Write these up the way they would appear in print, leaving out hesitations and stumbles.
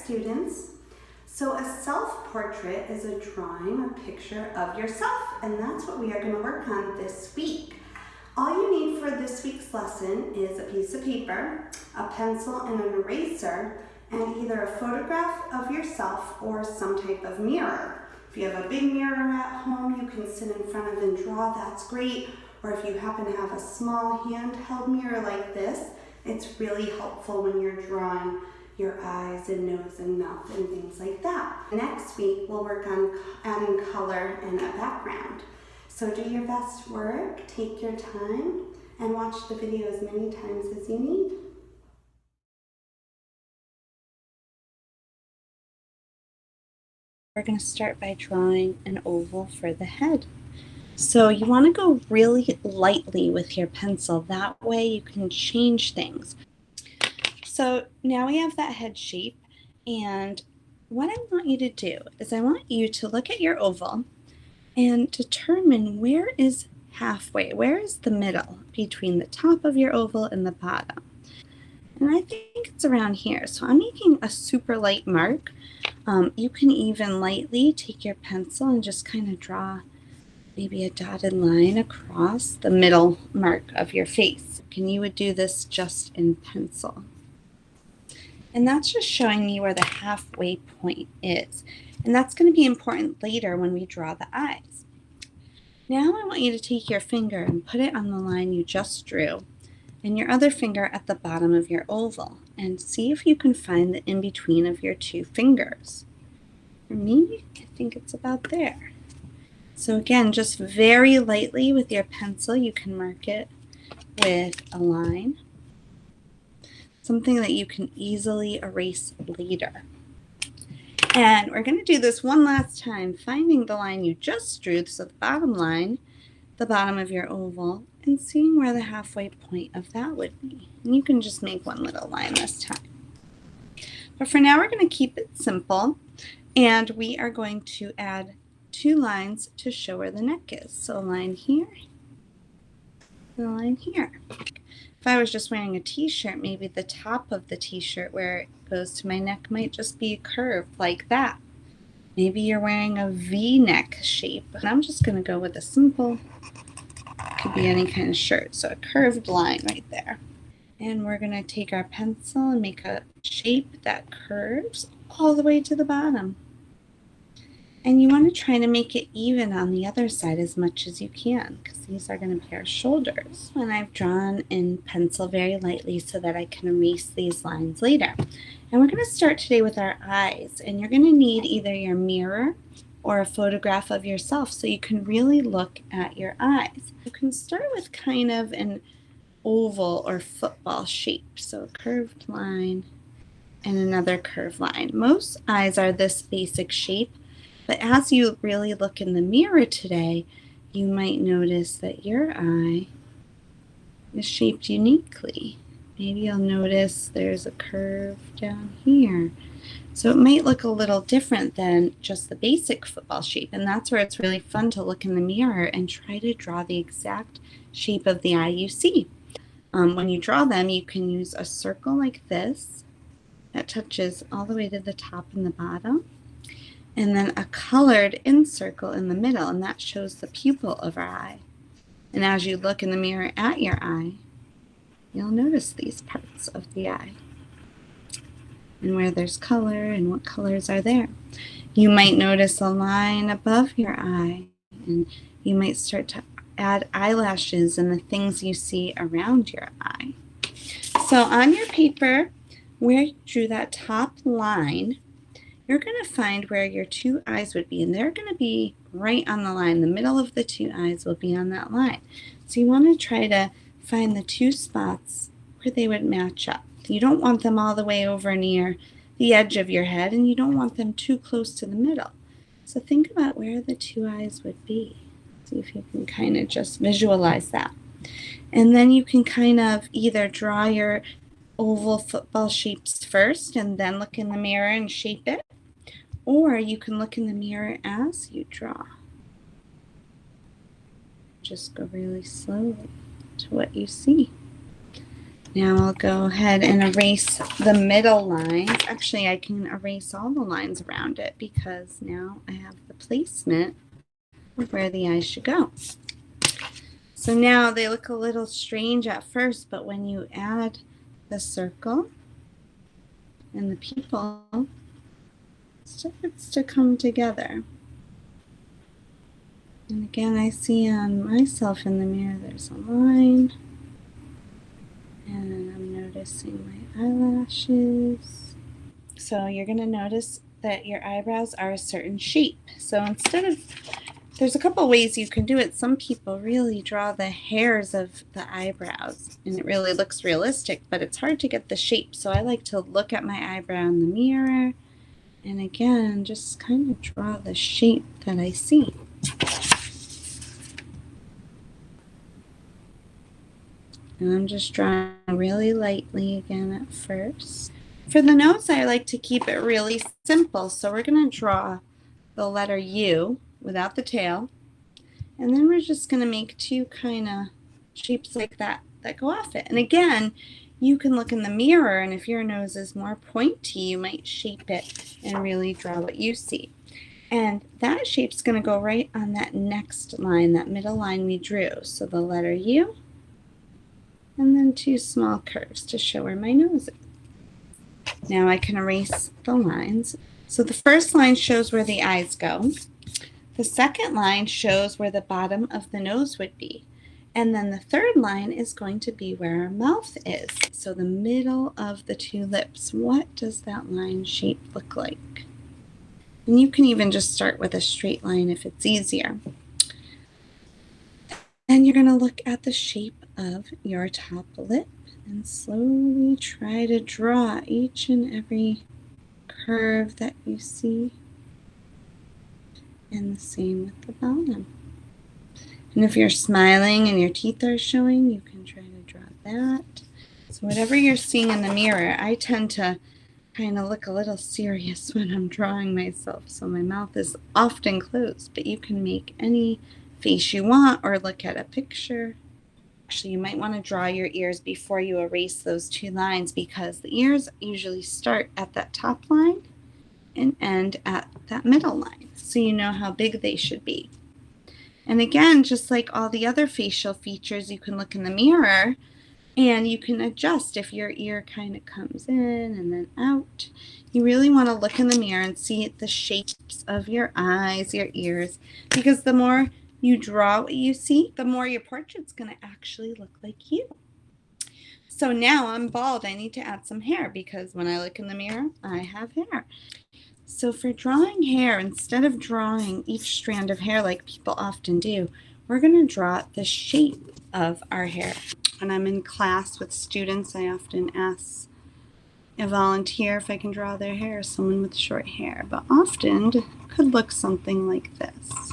students. So a self-portrait is a drawing or picture of yourself, and that's what we are going to work on this week. All you need for this week's lesson is a piece of paper, a pencil, and an eraser, and either a photograph of yourself or some type of mirror. If you have a big mirror at home you can sit in front of and draw, that's great. Or if you happen to have a small handheld mirror like this, it's really helpful when you're drawing your eyes and nose and mouth and things like that. Next week we'll work on adding color and a background. So do your best work, take your time, and watch the video as many times as you need. We're going to start by drawing an oval for the head. So you want to go really lightly with your pencil. That way you can change things. So now we have that head shape, and what I want you to do is I want you to look at your oval and determine where is halfway, where is the middle between the top of your oval and the bottom. And I think it's around here. So I'm making a super light mark. You can even lightly take your pencil and just kind of draw maybe a dotted line across the middle mark of your face. And you would do this just in pencil. And that's just showing me where the halfway point is. And that's going to be important later when we draw the eyes. Now I want you to take your finger and put it on the line you just drew, and your other finger at the bottom of your oval, and see if you can find the in-between of your two fingers. For me, I think it's about there. So again, just very lightly with your pencil, you can mark it with a line, something that you can easily erase later. And we're going to do this one last time, finding the line you just drew, so the bottom line, the bottom of your oval, and seeing where the halfway point of that would be. And you can just make one little line this time. But for now, we're going to keep it simple, and we are going to add 2 lines to show where the neck is. So a line here, and a line here. If I was just wearing a t-shirt, maybe the top of the t-shirt where it goes to my neck might just be curved like that. Maybe you're wearing a V-neck shape. And I'm just going to go with a simple, could be any kind of shirt, so a curved line right there. And we're going to take our pencil and make a shape that curves all the way to the bottom. And you want to try to make it even on the other side as much as you can, because these are going to be our shoulders. And I've drawn in pencil very lightly so that I can erase these lines later. And we're going to start today with our eyes. And you're going to need either your mirror or a photograph of yourself so you can really look at your eyes. You can start with kind of an oval or football shape. So a curved line and another curved line. Most eyes are this basic shape. But as you really look in the mirror today, you might notice that your eye is shaped uniquely. Maybe you'll notice there's a curve down here. So it might look a little different than just the basic football shape. And that's where it's really fun to look in the mirror and try to draw the exact shape of the eye you see. When you draw them, you can use a circle like this that touches all the way to the top and the bottom, and then a colored in circle in the middle, and that shows the pupil of our eye. And as you look in the mirror at your eye, you'll notice these parts of the eye and where there's color and what colors are there. You might notice a line above your eye, and you might start to add eyelashes and the things you see around your eye. So on your paper, where you drew that top line, you're going to find where your 2 eyes would be, and they're going to be right on the line. The middle of the 2 eyes will be on that line. So you want to try to find the 2 spots where they would match up. You don't want them all the way over near the edge of your head, and you don't want them too close to the middle. So think about where the 2 eyes would be. See if you can kind of just visualize that. And then you can kind of either draw your oval football shapes first and then look in the mirror and shape it, or you can look in the mirror as you draw. Just go really slowly to what you see. Now I'll go ahead and erase the middle lines. Actually, I can erase all the lines around it because now I have the placement of where the eyes should go. So now they look a little strange at first, but when you add the circle and the people, it starts to come together. And again, I see on myself in the mirror, there's a line. And I'm noticing my eyelashes. So you're going to notice that your eyebrows are a certain shape. So instead of, there's a couple ways you can do it. Some people really draw the hairs of the eyebrows and it really looks realistic, but it's hard to get the shape. So I like to look at my eyebrow in the mirror and again, just kind of draw the shape that I see. And I'm just drawing really lightly again at first. For the nose, I like to keep it really simple. So we're going to draw the letter U without the tail. And then we're just going to make two kind of shapes like that go off it. And again, you can look in the mirror, and if your nose is more pointy, you might shape it and really draw what you see. And that shape's going to go right on that next line, that middle line we drew. So the letter U, and then two small curves to show where my nose is. Now I can erase the lines. So the first line shows where the eyes go. The second line shows where the bottom of the nose would be. And then the third line is going to be where our mouth is. So the middle of the two lips. What does that line shape look like? And you can even just start with a straight line if it's easier. Then you're going to look at the shape of your top lip and slowly try to draw each and every curve that you see. And the same with the bottom. And if you're smiling and your teeth are showing, you can try to draw that. So whatever you're seeing in the mirror, I tend to kind of look a little serious when I'm drawing myself. So my mouth is often closed, but you can make any face you want or look at a picture. Actually, you might want to draw your ears before you erase those two lines because the ears usually start at that top line and end at that middle line. So you know how big they should be. And again, just like all the other facial features, you can look in the mirror and you can adjust if your ear kind of comes in and then out. You really want to look in the mirror and see the shapes of your eyes, your ears, because the more you draw what you see, the more your portrait's going to actually look like you. So now I'm bald. I need to add some hair because when I look in the mirror, I have hair. So for drawing hair, instead of drawing each strand of hair like people often do, we're going to draw the shape of our hair. When I'm in class with students, I often ask a volunteer if I can draw their hair, someone with short hair, but often it could look something like this.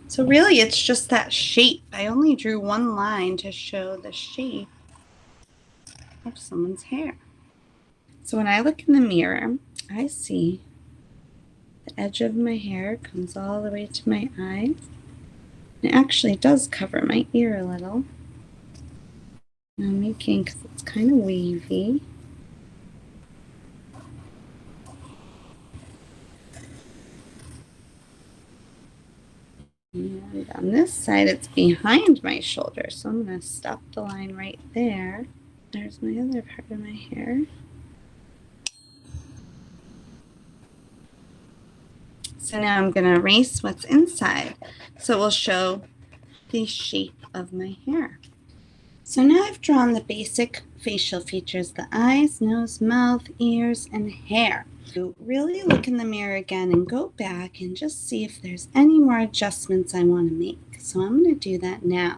So really it's just that shape. I only drew one line to show the shape of someone's hair. So when I look in the mirror, I see the edge of my hair comes all the way to my eyes. It actually does cover my ear a little. And I'm making, because it's kind of wavy. And on this side, it's behind my shoulder. So I'm going to stop the line right there. There's my other part of my hair. So now I'm going to erase what's inside. So it will show the shape of my hair. So now I've drawn the basic facial features, the eyes, nose, mouth, ears, and hair. So really look in the mirror again and go back and just see if there's any more adjustments I want to make. So I'm going to do that now.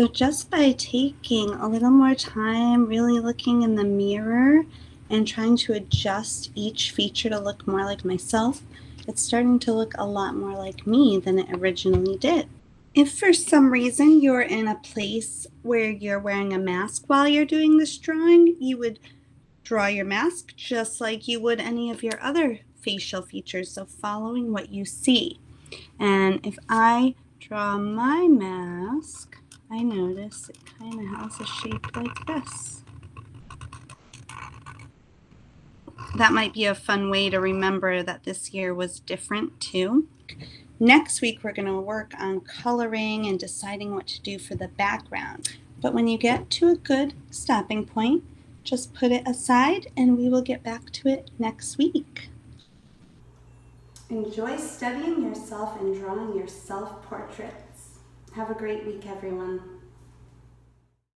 So just by taking a little more time, really looking in the mirror and trying to adjust each feature to look more like myself, it's starting to look a lot more like me than it originally did. If for some reason you're in a place where you're wearing a mask while you're doing this drawing, you would draw your mask just like you would any of your other facial features, so following what you see. And if I draw my mask, I notice it kind of has a shape like this. That might be a fun way to remember that this year was different too. Next week, we're going to work on coloring and deciding what to do for the background. But when you get to a good stopping point, just put it aside and we will get back to it next week. Enjoy studying yourself and drawing your self-portraits. Have a great week, everyone.